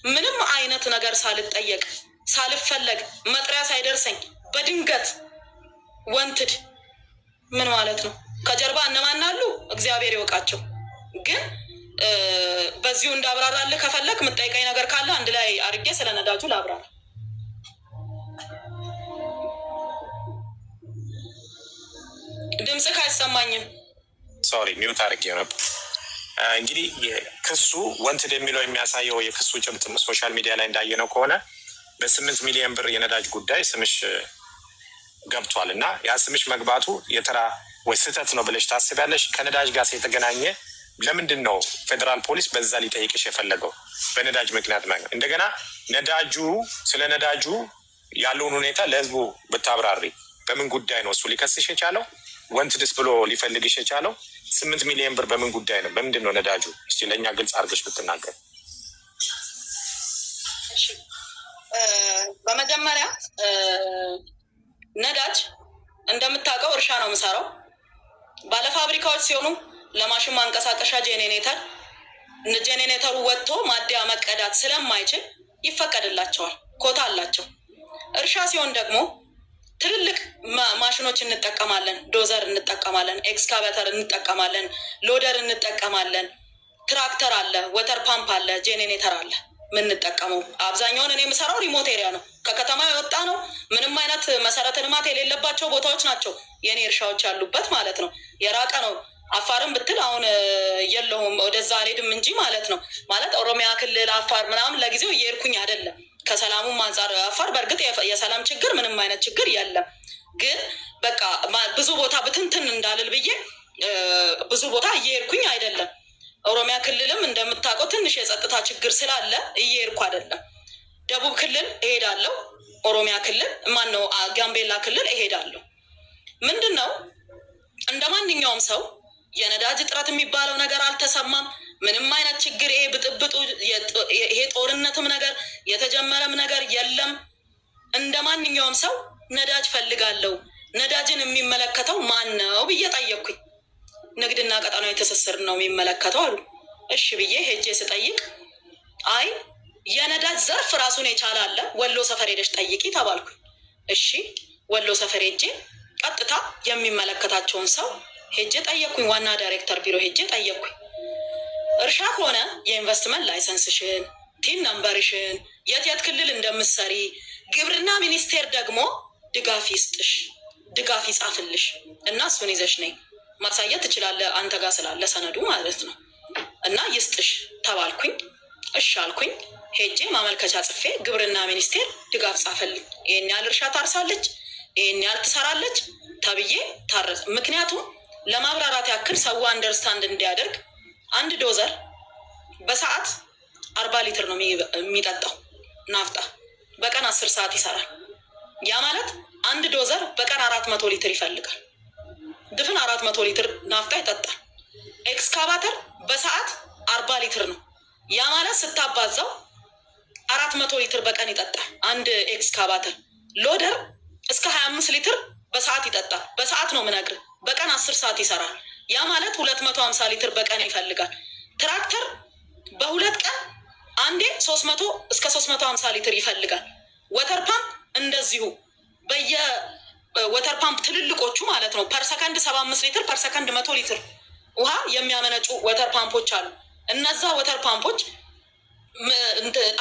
ምንም አይነት ነገር ሳልጠየቅ ሳልፈለግ መጥሪያ ሳይደርሰኝ በድንገት ወንትድ ምን ማለት ነው? ከጀርባ እነማን አሉ? እግዚአብሔር ይወቃቸው። ግን በዚሁ እንዳብራራልህ ከፈለግ የምጠይቀኝ ነገር ካለ አንድ ላይ አድርጌ ስለ ነዳጁ ላብራራ። ድምፅህ አይሰማኝም። ሶሪ ሚውት አድርጌ ነበር። እንግዲህ ክሱ ወንትድ የሚለው የሚያሳየው የክሱ ጭብጥ ሶሻል ሚዲያ ላይ እንዳየነው ከሆነ በ8 ሚሊዮን ብር የነዳጅ ጉዳይ ስምሽ ገብቷል እና ያ ስምሽ መግባቱ የተራ ወይ ስህተት ነው ብለሽ ታስቢያለሽ? ከነዳጅ ጋር የተገናኘ ለምንድን ነው ፌዴራል ፖሊስ በዛ ሊጠይቅሽ የፈለገው? በነዳጅ ምክንያት ማለት እንደገና ነዳጁ ስለ ነዳጁ ያለውን ሁኔታ ለህዝቡ ብታብራሪ። በምን ጉዳይ ነው እሱ ሊከስሽ የቻለው? ወንትድስ ብሎ ሊፈልግሽ የቻለው 8 ሚሊዮን ብር በምን ጉዳይ ነው? በምንድን ነው ነዳጁ? እስቲ ለእኛ ግልጽ አድርገሽ ብትናገር። በመጀመሪያ ነዳጅ እንደምታውቀው እርሻ ነው የምሰራው። ባለፋብሪካዎች ሲሆኑ ለማሽን ማንቀሳቀሻ ጄኔሬተሩ ወጥቶ ማደያ መቀዳት ስለማይችል ይፈቀድላቸዋል፣ ኮታ አላቸው። እርሻ ሲሆን ደግሞ ትልልቅ ማሽኖች እንጠቀማለን። ዶዘር እንጠቀማለን፣ ኤክስካቬተር እንጠቀማለን፣ ሎደር እንጠቀማለን፣ ትራክተር አለ፣ ወተር ፓምፕ አለ፣ ጄኔሬተር አለ። ምንጠቀመው አብዛኛውን እኔ የምሰራው ሪሞት ኤሪያ ነው። ከከተማ የወጣ ነው። ምንም አይነት መሰረተ ልማት የሌለባቸው ቦታዎች ናቸው የኔ እርሻዎች ያሉበት ማለት ነው። የራቀ ነው። አፋርን ብትል አሁን የለውም፣ ወደዛ አልሄድም እንጂ ማለት ነው። ማለት ኦሮሚያ ክልል አፋር ምናምን ለጊዜው እየሄድኩኝ አይደለም። ከሰላሙም አንጻር አፋር በእርግጥ የሰላም ችግር ምንም አይነት ችግር የለም። ግን በቃ ብዙ ቦታ ብትንትን እንዳልል ብዬ ብዙ ቦታ እየሄድኩኝ አይደለም። ኦሮሚያ ክልልም እንደምታውቀው ትንሽ የጸጥታ ችግር ስላለ እየሄድኩ አይደለም። ደቡብ ክልል እሄዳለሁ፣ ኦሮሚያ ክልል ማነው ጋምቤላ ክልል እሄዳለሁ። ምንድን ነው እንደ ማንኛውም ሰው የነዳጅ እጥረት የሚባለው ነገር አልተሰማም። ምንም አይነት ችግር ይሄ ብጥብጡ ይሄ ጦርነትም ነገር የተጀመረም ነገር የለም። እንደ ማንኛውም ሰው ነዳጅ ፈልጋለሁ። ነዳጅን የሚመለከተው ማን ነው ብዬ ጠየቅኩኝ። ንግድና ቀጠናዊ ትስስር ነው የሚመለከተው አሉ። እሺ ብዬ ሄጄ ስጠይቅ አይ የነዳጅ ዘርፍ ራሱን የቻለ አለ፣ ወሎ ሰፈር ሄደሽ ጠይቂ ተባልኩኝ። እሺ ወሎ ሰፈር ሄጄ ቀጥታ የሚመለከታቸውን ሰው ሄጄ ጠየቅኩኝ። ዋና ዳይሬክተር ቢሮ ሄጄ ጠየቅኩኝ። እርሻ ከሆነ የኢንቨስትመንት ላይሰንስሽን፣ ቲን ነምበርሽን፣ የት ክልል እንደምትሰሪ፣ ግብርና ሚኒስቴር ደግሞ ድጋፍ ይስጥሽ፣ ድጋፍ ይጻፍልሽ እና እሱን ይዘሽ ነይ ማሳየት ትችላለህ፣ አንተ ጋር ስላለ ሰነዱ ማለት ነው። እና ይስጥሽ ተባልኩኝ። እሺ አልኩኝ። ሄጄ ማመልከቻ ጽፌ ግብርና ሚኒስቴር ድጋፍ ጻፈልኝ። ይሄን ያህል እርሻ ታርሳለች፣ ይሄን ያህል ትሰራለች ተብዬ ታረሰ። ምክንያቱም ለማብራራት ያክል ሰው አንደርስታንድ እንዲያደርግ አንድ ዶዘር በሰዓት 40 ሊትር ነው የሚጠጣው ናፍጣ። በቀን 10 ሰዓት ይሰራል። ያ ማለት አንድ ዶዘር በቀን 400 ሊትር ይፈልጋል። ድፍን 400 ሊትር ናፍጣ ይጠጣል። ኤክስካቫተር በሰዓት 40 ሊትር ነው። ያ ማለት ስታባዛው 400 ሊትር በቀን ይጠጣል አንድ ኤክስካቫተር። ሎደር እስከ 25 ሊትር በሰዓት ይጠጣል። በሰዓት ነው ምነግርህ። በቀን 10 ሰዓት ይሰራል። ያ ማለት 250 ሊትር በቀን ይፈልጋል። ትራክተር በሁለት ቀን አንዴ 300 እስከ 350 ሊትር ይፈልጋል። ወተር ፓምፕ እንደዚሁ ወተር ፓምፕ ትልልቆቹ ማለት ነው ፐርሰከንድ 75 ሊትር ፐርሰከንድ 100 ሊትር ውሃ የሚያመነጩ ወተር ፓምፖች አሉ። እነዛ ወተር ፓምፖች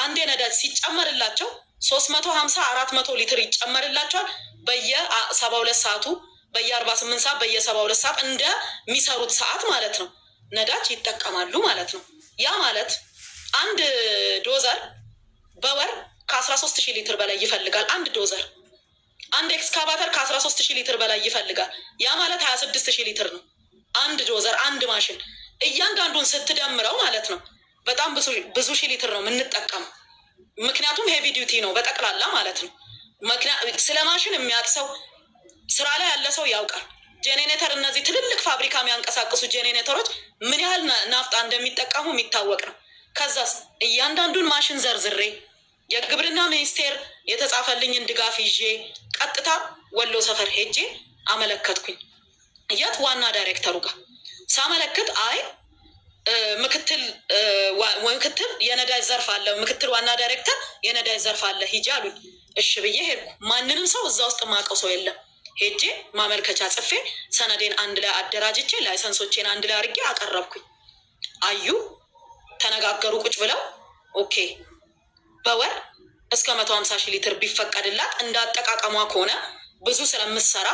አንዴ ነዳጅ ሲጨመርላቸው 350-400 ሊትር ይጨመርላቸዋል። በየ72 ሰዓቱ በየ48 ሰዓት በየ72 ሰዓት እንደሚሰሩት ሰዓት ማለት ነው ነዳጅ ይጠቀማሉ ማለት ነው። ያ ማለት አንድ ዶዘር በወር ከ13,000 ሊትር በላይ ይፈልጋል። አንድ ዶዘር አንድ ኤክስካቫተር ከ13,000 ሊትር በላይ ይፈልጋል። ያ ማለት 26,000 ሊትር ነው አንድ ዶዘር አንድ ማሽን። እያንዳንዱን ስትደምረው ማለት ነው በጣም ብዙ ሺህ ሊትር ነው የምንጠቀመው። ምክንያቱም ሄቪ ዲዩቲ ነው በጠቅላላ ማለት ነው። ስለ ማሽን የሚያውቅ ሰው ስራ ላይ ያለ ሰው ያውቃል። ጄኔሬተር እነዚህ ትልልቅ ፋብሪካ የሚያንቀሳቅሱ ጄኔሬተሮች ምን ያህል ናፍጣ እንደሚጠቀሙ የሚታወቅ ነው። ከዛስ እያንዳንዱን ማሽን ዘርዝሬ የግብርና ሚኒስቴር የተጻፈልኝን ድጋፍ ይዤ ቀጥታ ወሎ ሰፈር ሄጄ አመለከትኩኝ። የት ዋና ዳይሬክተሩ ጋር ሳመለክት አይ ምክትል የነዳጅ ዘርፍ አለ፣ ምክትል ዋና ዳይሬክተር የነዳጅ ዘርፍ አለ ሂጂ አሉኝ። እሺ ብዬ ሄድኩ። ማንንም ሰው እዛ ውስጥ የማውቀው ሰው የለም። ሄጄ ማመልከቻ ጽፌ ሰነዴን አንድ ላይ አደራጅቼ ላይሰንሶቼን አንድ ላይ አድርጌ አቀረብኩኝ። አዩ ተነጋገሩ ቁጭ ብለው ኦኬ በወር እስከ 150,000 ሊትር ቢፈቀድላት እንዳጠቃቀሟ ከሆነ ብዙ ስለምሰራ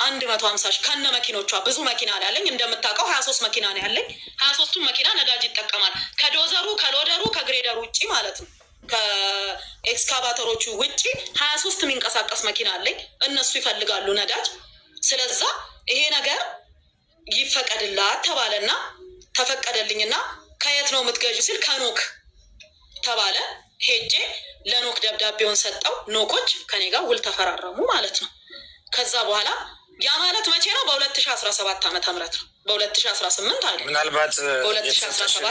150,000 ከነ መኪኖቿ ብዙ መኪና ነው ያለኝ። እንደምታውቀው 23 መኪና ነው ያለኝ። 23ቱም መኪና ነዳጅ ይጠቀማል። ከዶዘሩ ከሎደሩ ከግሬደሩ ውጭ ማለት ነው። ከኤክስካቫተሮቹ ውጪ 23 የሚንቀሳቀስ መኪና አለኝ። እነሱ ይፈልጋሉ ነዳጅ። ስለዛ ይሄ ነገር ይፈቀድላት ተባለና ተፈቀደልኝና ከየት ነው የምትገዢ ሲል ከኖክ ተባለ። ሄጄ ለኖክ ደብዳቤውን ሰጠው። ኖኮች ከኔ ጋር ውል ተፈራረሙ ማለት ነው። ከዛ በኋላ ያ ማለት መቼ ነው? በ2017 ዓመተ ምህረት ነው። በ2018 አለ። ምናልባት በ2017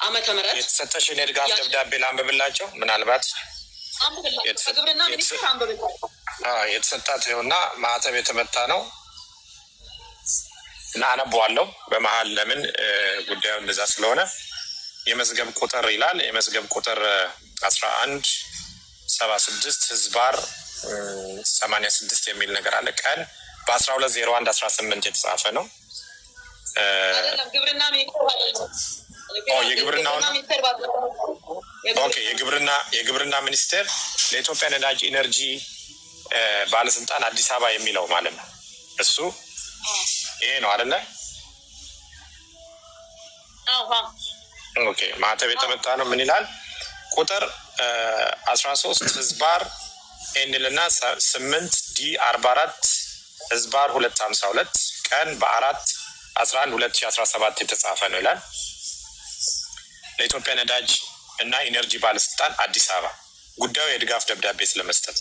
ዓመተ ምህረት የተሰጠሽን የድጋፍ ደብዳቤ ላንብብላቸው። ምናልባት ከግብርና ሚኒስቴር አንብብላቸው። የተሰጣት ይኸውና ማዕተብ የተመታ ነው እና አነበዋለሁ በመሀል ለምን ጉዳዩ እንደዛ ስለሆነ። የመዝገብ ቁጥር ይላል። የመዝገብ ቁጥር 1176 ህዝባር 86 የሚል ነገር አለ። ቀን በ12/01/18 የተጻፈ ነው። ግብርና የግብርና ሚኒስቴር ለኢትዮጵያ ነዳጅ ኢነርጂ ባለስልጣን አዲስ አበባ የሚለው ማለት ነው። እሱ ይሄ ነው አይደለ? ኦኬ። ማዕተብ የተመታ ነው። ምን ይላል? ቁጥር 13 ህዝባር ኤንል እና 8 ዲ 44 ህዝባር 252 ቀን በ4/11/2017 የተጻፈ ነው ይላል። ለኢትዮጵያ ነዳጅ እና ኢነርጂ ባለስልጣን አዲስ አበባ ጉዳዩ የድጋፍ ደብዳቤ ስለመስጠት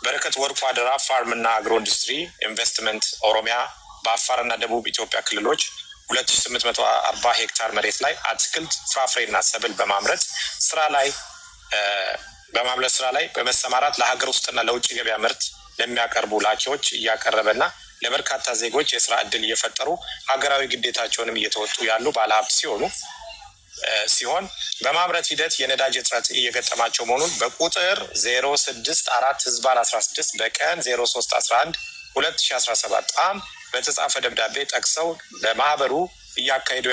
በረከት ወርቁ አደራ ፋርም እና አግሮ ኢንዱስትሪ ኢንቨስትመንት ኦሮሚያ በአፋርና ደቡብ ኢትዮጵያ ክልሎች 2840 ሄክታር መሬት ላይ አትክልት ፍራፍሬና ሰብል በማምረት ስራ ላይ በመሰማራት ለሀገር ውስጥና ለውጭ ገበያ ምርት ለሚያቀርቡ ላኪዎች እያቀረበና ለበርካታ ዜጎች የስራ እድል እየፈጠሩ ሀገራዊ ግዴታቸውንም እየተወጡ ያሉ ባለሀብት ሲሆን በማምረት ሂደት የነዳጅ እጥረት እየገጠማቸው መሆኑን በቁጥር 064 ህዝባር 16 በቀን 03/11/2017 በተጻፈ ደብዳቤ ጠቅሰው ለማህበሩ እያካሄዱ